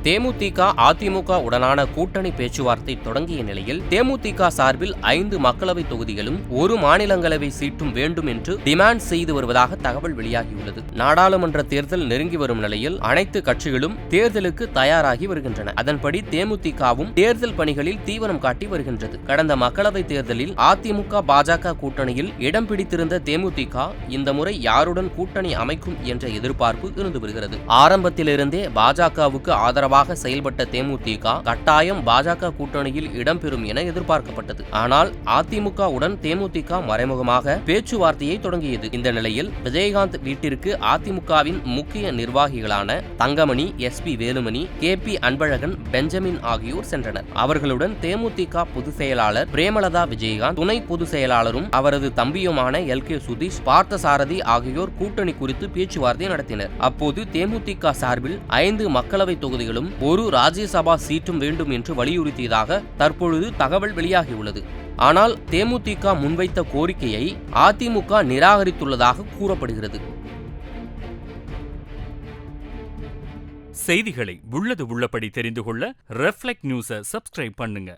தேமுதிக, அதிமுக உடனான கூட்டணி பேச்சுவார்த்தை தொடங்கிய நிலையில் தேமுதிக சார்பில் 5 மக்களவை தொகுதிகளும் 1 மாநிலங்களவை சீட்டும் வேண்டும் என்று டிமாண்ட் செய்து வருவதாக தகவல் வெளியாகியுள்ளது. நாடாளுமன்ற தேர்தல் நெருங்கி வரும் நிலையில் அனைத்து கட்சிகளும் தேர்தலுக்கு தயாராகி வருகின்றன. அதன்படி தேமுதிகவும் தேர்தல் பணிகளில் தீவிரம் காட்டி வருகின்றது. கடந்த மக்களவை தேர்தலில் அதிமுக, பாஜக கூட்டணியில் இடம் பிடித்திருந்த தேமுதிக இந்த முறை யாருடன் கூட்டணி அமைக்கும் என்ற எதிர்பார்ப்பு இருந்து வருகிறது. ஆரம்பத்திலிருந்தே பாஜகவுக்கு ஆதரவாக செயல்பட்ட தேமுதிக கட்டாயம் பாஜக கூட்டணியில் இடம்பெறும் என எதிர்பார்க்கப்பட்டது. ஆனால் அதிமுகவுடன் தேமுதிக மறைமுகமாக பேச்சுவார்த்தையை தொடங்கியது. இந்த நிலையில் விஜயகாந்த் வீட்டிற்கு அதிமுகவின் முக்கிய நிர்வாகிகளான Thangamani, SP Velumani, KP Anbazhagan, Benjamin ஆகியோர் சென்றனர். அவர்களுடன் தேமுதிக பொதுச் செயலாளர் பிரேமலதா விஜயகாந்த், துணை பொதுச் செயலாளரும் அவரது தம்பியுமான LK சுதீஷ், பார்த்தசாரதி ஆகியோர் கூட்டணி குறித்து பேச்சுவார்த்தை நடத்தினர். அப்போது தேமுதிக சார்பில் 5 மக்களவை தொகுதிகளும் 1 ராஜ்யசபா சீட்டும் வேண்டும் என்று வலியுறுத்தியதாக தற்பொழுது தகவல் வெளியாகியுள்ளது. ஆனால் தேமுதிக முன்வைத்த கோரிக்கையை அதிமுக நிராகரித்துள்ளதாக கூறப்படுகிறது. செய்திகளை உள்ளது உள்ளபடி தெரிந்து கொள்ள ரெஃப்ளெக்ட் நியூஸை சப்ஸ்கிரைப் பண்ணுங்க.